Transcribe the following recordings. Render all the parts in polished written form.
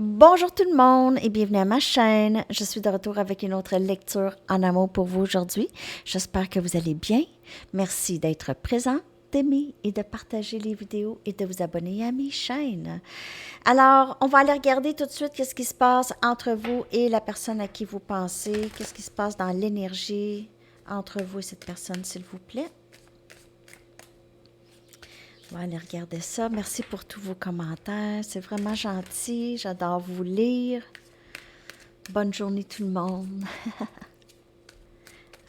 Bonjour tout le monde et bienvenue à ma chaîne. Je suis de retour avec une autre lecture en amour pour vous aujourd'hui. J'espère que vous allez bien. Merci d'être présent, d'aimer et de partager les vidéos et de vous abonner à mes chaînes. Alors, on va aller regarder tout de suite qu'est-ce qui se passe entre vous et la personne à qui vous pensez. Qu'est-ce qui se passe dans l'énergie entre vous et cette personne, s'il vous plaît. On va aller regarder ça. Merci pour tous vos commentaires. C'est vraiment gentil. J'adore vous lire. Bonne journée tout le monde.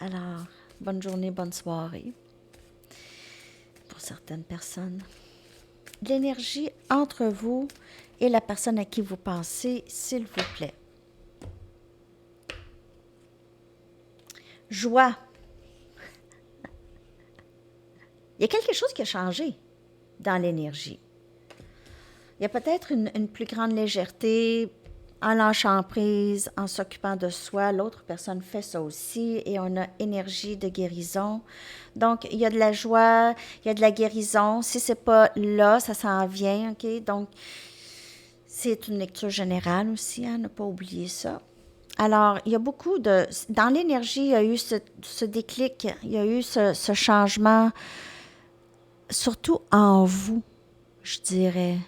Alors, bonne journée, bonne soirée pour certaines personnes. L'énergie entre vous et la personne à qui vous pensez, s'il vous plaît. Joie. Il y a quelque chose qui a changé dans l'énergie. Il y a peut-être une plus grande légèreté en lâchant prise, en s'occupant de soi. L'autre personne fait ça aussi et on a énergie de guérison. Donc, il y a de la joie, il y a de la guérison. Si c'est pas là, ça s'en vient, OK? Donc, c'est une lecture générale aussi, hein, ne pas oublier ça. Alors, il y a beaucoup de... Dans l'énergie, il y a eu ce déclic, il y a eu ce changement, surtout en vous, je dirais,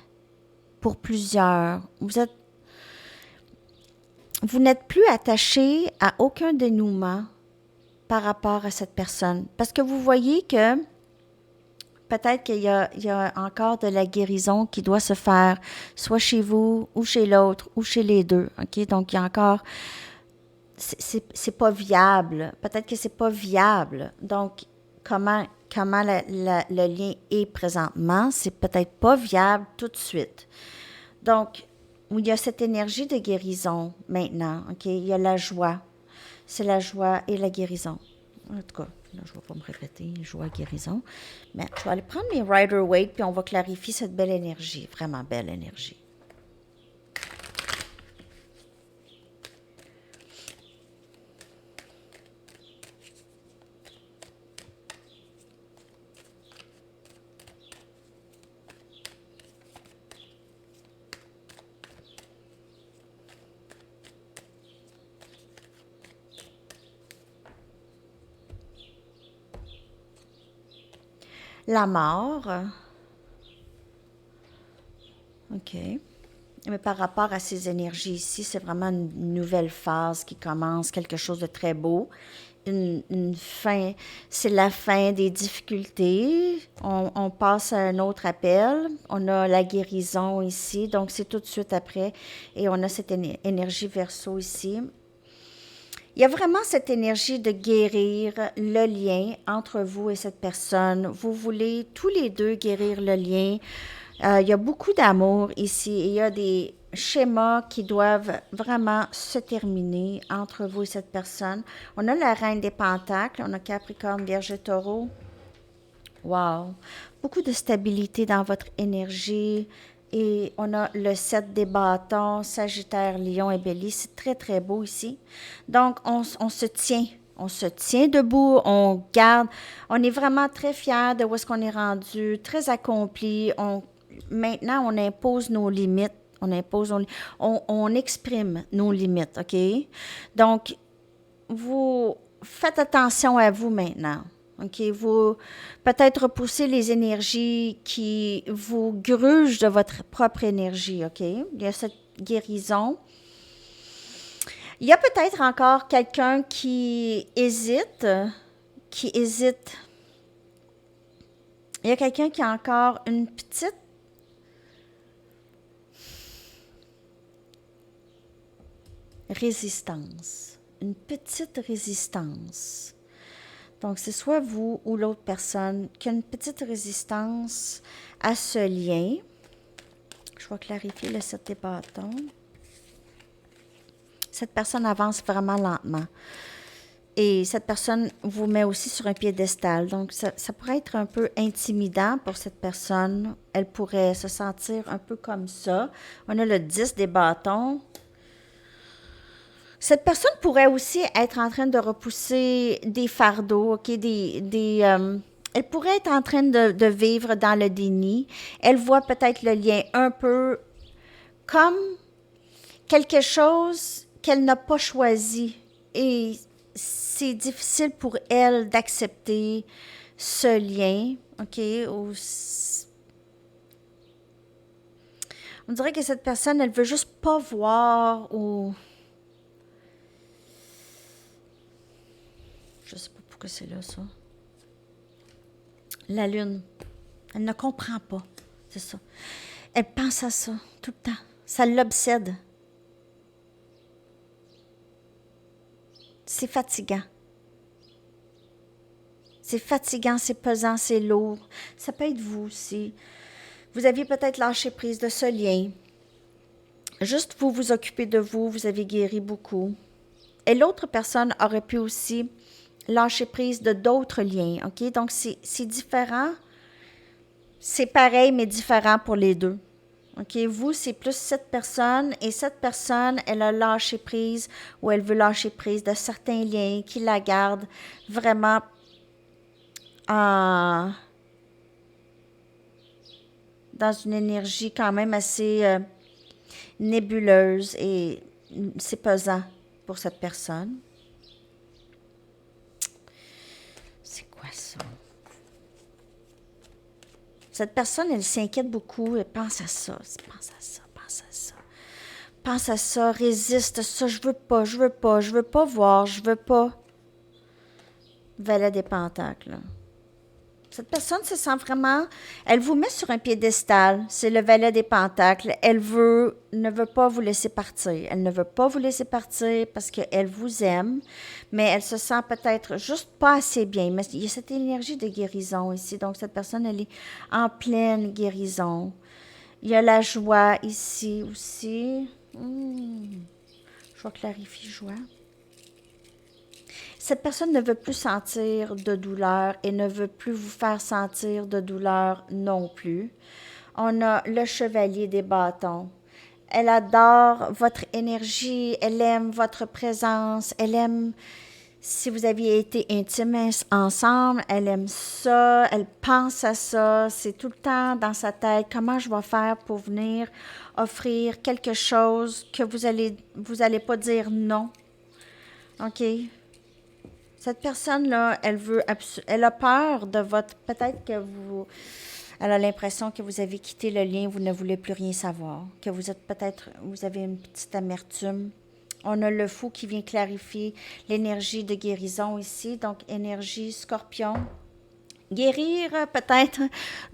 pour plusieurs. Vous n'êtes plus attaché à aucun dénouement par rapport à cette personne. Parce que vous voyez que peut-être qu'il y a encore de la guérison qui doit se faire, soit chez vous, ou chez l'autre, ou chez les deux. OK? Donc, il y a encore... C'est pas viable. Peut-être que c'est pas viable. Donc, comment le lien est présentement, c'est peut-être pas viable tout de suite. Donc, il y a cette énergie de guérison maintenant, OK? Il y a la joie. C'est la joie et la guérison. En tout cas, là, je ne vais pas me répéter, joie, guérison. Mais je vais aller prendre mes Rider-Waite, puis on va clarifier cette belle énergie, vraiment belle énergie. La mort. OK. Mais par rapport à ces énergies ici, c'est vraiment une nouvelle phase qui commence, quelque chose de très beau. Une fin, c'est la fin des difficultés. On passe à un autre appel. On a la guérison ici, donc c'est tout de suite après. Et on a cette énergie verso ici. Il y a vraiment cette énergie de guérir le lien entre vous et cette personne. Vous voulez tous les deux guérir le lien. Il y a beaucoup d'amour ici et il y a des schémas qui doivent vraiment se terminer entre vous et cette personne. On a la reine des pentacles, on a Capricorne, Vierge et Taureau. Wow! Beaucoup de stabilité dans votre énergie. Et on a le 7 des bâtons, Sagittaire, Lion et Bélier. C'est très, très beau ici. Donc, on se tient. On se tient debout, on garde. On est vraiment très fiers de où est-ce qu'on est rendu, très accompli. Maintenant, on impose nos limites. On exprime nos limites, OK? Donc, vous faites attention à vous maintenant. OK? Vous peut-être repoussez les énergies qui vous grugent de votre propre énergie. OK? Il y a cette guérison. Il y a peut-être encore quelqu'un qui hésite. Il y a quelqu'un qui a encore une petite résistance. Une petite résistance. Donc, c'est soit vous ou l'autre personne qui a une petite résistance à ce lien. Je vais clarifier le 7 des bâtons. Cette personne avance vraiment lentement. Et cette personne vous met aussi sur un piédestal. Donc, ça pourrait être un peu intimidant pour cette personne. Elle pourrait se sentir un peu comme ça. On a le 10 des bâtons. Cette personne pourrait aussi être en train de repousser des fardeaux, OK, elle pourrait être en train de vivre dans le déni. Elle voit peut-être le lien un peu comme quelque chose qu'elle n'a pas choisi. Et c'est difficile pour elle d'accepter ce lien, OK? On dirait que cette personne, elle veut juste pas voir ou... Je sais pas pourquoi c'est là, ça. La lune. Elle ne comprend pas. C'est ça. Elle pense à ça tout le temps. Ça l'obsède. C'est fatigant. C'est fatigant, c'est pesant, c'est lourd. Ça peut être vous aussi. Vous aviez peut-être lâché prise de ce lien. Juste vous vous occupez de vous, vous avez guéri beaucoup. Et l'autre personne aurait pu aussi lâcher prise de d'autres liens, OK? Donc, c'est différent. C'est pareil, mais différent pour les deux. OK? Vous, c'est plus cette personne, et cette personne, elle a lâché prise ou elle veut lâcher prise de certains liens qui la gardent vraiment dans une énergie quand même assez nébuleuse et c'est pesant pour cette personne. C'est quoi ça? Cette personne, elle s'inquiète beaucoup, elle pense à ça, pense à ça, pense à ça. Pense à ça, résiste à ça, je veux pas, je veux pas, je veux pas voir, je veux pas. Valet des Pentacles, là. Cette personne se sent vraiment... Elle vous met sur un piédestal. C'est le valet des Pentacles. Elle ne veut pas vous laisser partir. Elle ne veut pas vous laisser partir parce qu'elle vous aime, mais elle se sent peut-être juste pas assez bien. Mais il y a cette énergie de guérison ici. Donc, cette personne, elle est en pleine guérison. Il y a la joie ici aussi. Je vais clarifier joie. Cette personne ne veut plus sentir de douleur et ne veut plus vous faire sentir de douleur non plus. On a le chevalier des bâtons. Elle adore votre énergie, elle aime votre présence, elle aime si vous aviez été intimes ensemble, elle aime ça, elle pense à ça, c'est tout le temps dans sa tête, comment je vais faire pour venir offrir quelque chose que vous allez pas dire non. OK? Cette personne-là, elle a peur de votre... Peut-être que elle a l'impression que vous avez quitté le lien, vous ne voulez plus rien savoir, que vous avez une petite amertume. On a le fou qui vient clarifier l'énergie de guérison ici, donc énergie scorpion. Guérir peut-être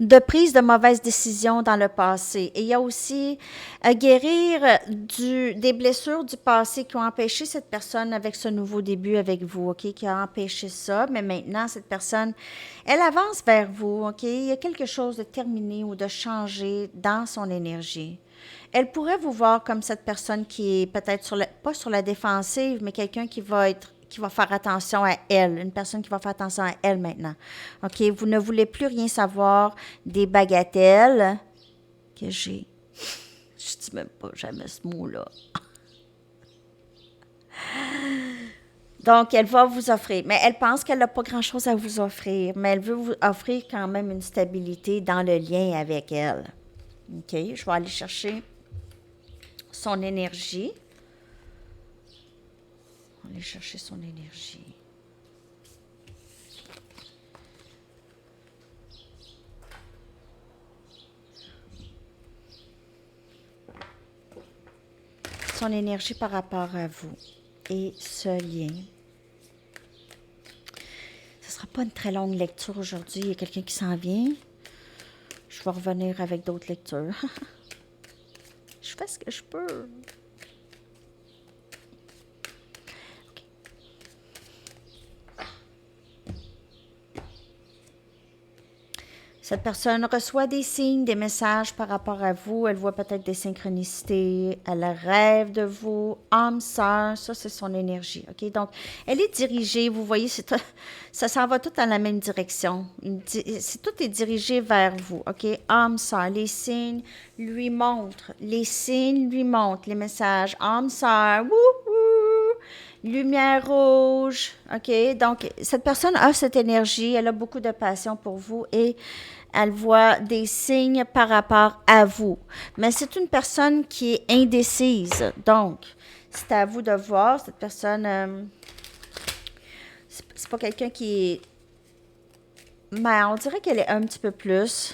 de prise de mauvaises décisions dans le passé. Et il y a aussi guérir des blessures du passé qui ont empêché cette personne avec ce nouveau début avec vous, OK, qui a empêché ça. Mais maintenant, cette personne, elle avance vers vous, OK. Il y a quelque chose de terminé ou de changé dans son énergie. Elle pourrait vous voir comme cette personne qui est peut-être pas sur la défensive, mais quelqu'un qui va faire attention à elle, une personne qui va faire attention à elle maintenant. OK, vous ne voulez plus rien savoir des bagatelles que j'ai. Je dis même pas jamais ce mot-là. Donc, elle va vous offrir, mais elle pense qu'elle n'a pas grand-chose à vous offrir, mais elle veut vous offrir quand même une stabilité dans le lien avec elle. OK, je vais aller chercher son énergie. On va aller chercher son énergie. Son énergie par rapport à vous et ce lien. Ce ne sera pas une très longue lecture aujourd'hui. Il y a quelqu'un qui s'en vient. Je vais revenir avec d'autres lectures. Je fais ce que je peux. Cette personne reçoit des signes, des messages par rapport à vous. Elle voit peut-être des synchronicités. Elle rêve de vous. Âme sœur, ça, c'est son énergie. OK? Donc, elle est dirigée. Vous voyez, ça s'en va tout dans la même direction. Tout est dirigé vers vous. OK? Âme sœur, les signes lui montrent. Les signes lui montrent les messages. Âme sœur, wouhou! Lumière rouge. OK. Donc, cette personne a cette énergie, elle a beaucoup de passion pour vous et elle voit des signes par rapport à vous. Mais c'est une personne qui est indécise. Donc, c'est à vous de voir. Cette personne, c'est pas quelqu'un qui est. Ben, on dirait qu'elle est un petit peu plus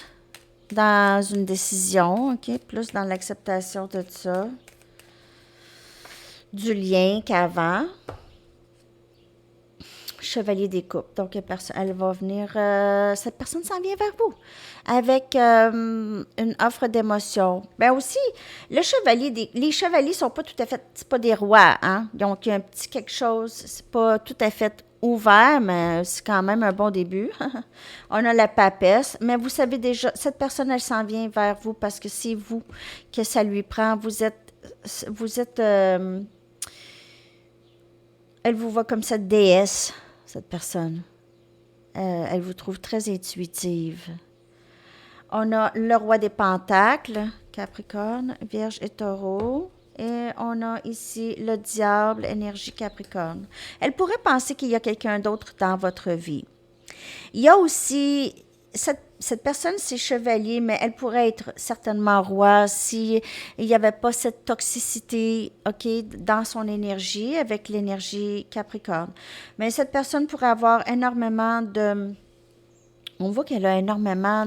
dans une décision, OK? Plus dans l'acceptation de ça. Du lien qu'avant. Chevalier des coupes. Donc, elle va venir, cette personne s'en vient vers vous avec une offre d'émotion. Ben aussi, les chevaliers sont pas tout à fait, c'est pas des rois, hein. Donc, il y a un petit quelque chose, c'est pas tout à fait ouvert, mais c'est quand même un bon début. On a la papesse, mais vous savez déjà, cette personne, elle s'en vient vers vous parce que c'est vous que ça lui prend. Vous êtes, elle vous voit comme cette déesse, cette personne. Elle vous trouve très intuitive. On a le roi des pentacles, Capricorne, Vierge et Taureau. Et on a ici le diable, énergie Capricorne. Elle pourrait penser qu'il y a quelqu'un d'autre dans votre vie. Il y a aussi cette personne, c'est chevalier, mais elle pourrait être certainement roi si il n'y avait pas cette toxicité, OK, dans son énergie, avec l'énergie Capricorne. Mais cette personne pourrait avoir énormément de. On voit qu'elle a énormément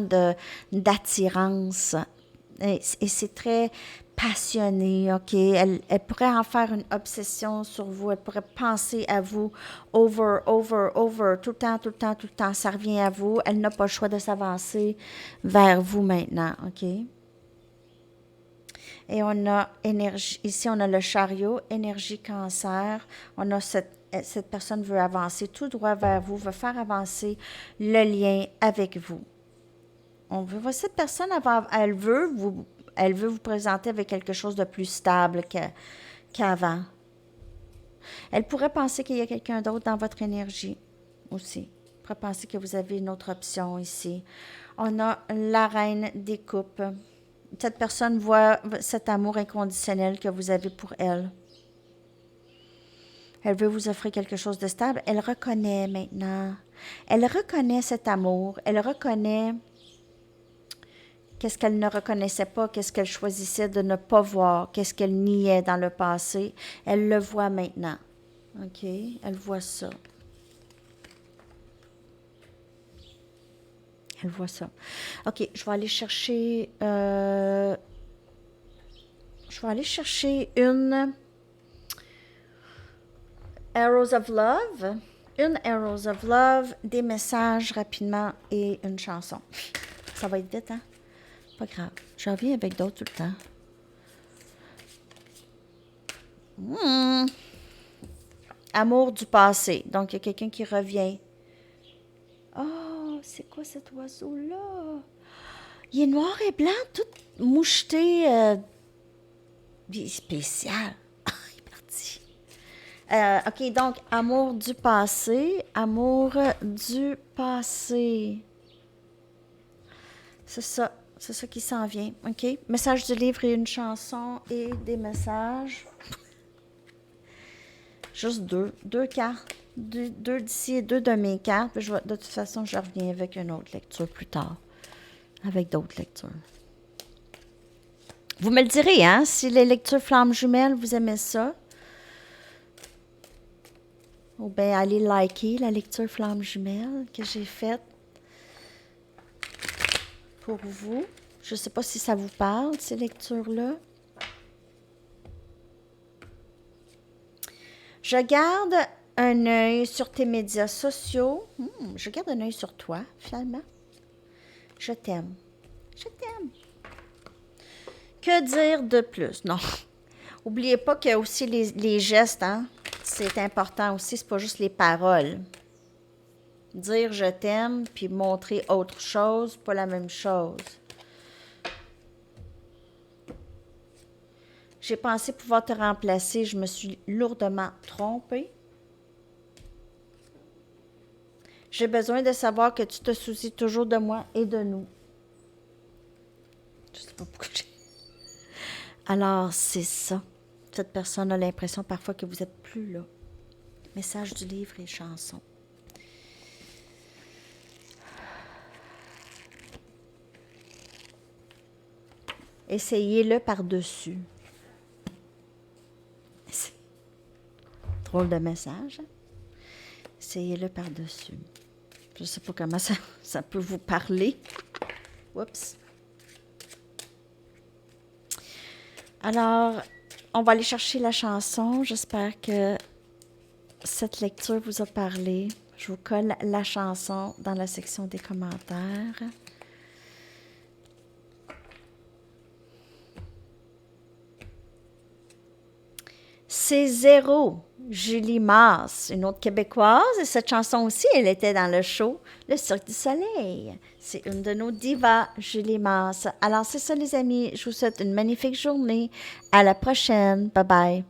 d'attirance. Et c'est très passionné, OK? Elle pourrait en faire une obsession sur vous. Elle pourrait penser à vous over, over, over, tout le temps, tout le temps, tout le temps. Ça revient à vous. Elle n'a pas le choix de s'avancer vers vous maintenant, OK? Et on a énergie, ici on a le chariot, énergie cancer. On a cette personne veut avancer tout droit vers vous, veut faire avancer le lien avec vous. On veut, cette personne, elle veut vous présenter avec quelque chose de plus stable qu'avant. Elle pourrait penser qu'il y a quelqu'un d'autre dans votre énergie aussi. Elle pourrait penser que vous avez une autre option ici. On a la reine des coupes. Cette personne voit cet amour inconditionnel que vous avez pour elle. Elle veut vous offrir quelque chose de stable. Elle reconnaît maintenant. Elle reconnaît cet amour. Elle reconnaît qu'est-ce qu'elle ne reconnaissait pas, qu'est-ce qu'elle choisissait de ne pas voir, qu'est-ce qu'elle niait dans le passé. Elle le voit maintenant. OK? Elle voit ça. Elle voit ça. OK, je vais aller chercher une Arrows of Love. Une Arrows of Love, des messages rapidement et une chanson. Ça va être vite, hein? Pas grave. J'en viens avec d'autres tout le temps. Amour du passé. Donc, il y a quelqu'un qui revient. Oh, c'est quoi cet oiseau-là? Il est noir et blanc, tout moucheté. Spécial. Il est parti. OK, donc, amour du passé. Amour du passé. C'est ça. C'est ça qui s'en vient. OK? Message du livre et une chanson et des messages. Juste deux cartes. Deux d'ici et deux de mes cartes. De toute façon, je reviens avec une autre lecture plus tard. Avec d'autres lectures. Vous me le direz, hein? Si les lectures flammes jumelles, vous aimez ça. Ou bien allez liker la lecture flamme jumelle que j'ai faite pour vous. Je ne sais pas si ça vous parle, ces lectures-là. Je garde un œil sur tes médias sociaux. Je garde un œil sur toi, finalement. Je t'aime. Je t'aime. Que dire de plus? Non. N'oubliez pas qu'il y a aussi les gestes, hein? C'est important aussi, c'est pas juste les paroles. Dire je t'aime, puis montrer autre chose, pas la même chose. J'ai pensé pouvoir te remplacer, je me suis lourdement trompée. J'ai besoin de savoir que tu te soucies toujours de moi et de nous. Je sais pas pourquoi j'ai... Alors, c'est ça. Cette personne a l'impression parfois que vous n'êtes plus là. Message du livre et chanson. Essayez-le par-dessus. Drôle de message. Essayez-le par-dessus. Je ne sais pas comment ça peut vous parler. Oups. Alors, on va aller chercher la chanson. J'espère que cette lecture vous a parlé. Je vous colle la chanson dans la section des commentaires. C'est Zéro, Julie Masse, une autre Québécoise. Et cette chanson aussi, elle était dans le show Le Cirque du Soleil. C'est une de nos divas, Julie Masse. Alors, c'est ça, les amis. Je vous souhaite une magnifique journée. À la prochaine. Bye bye.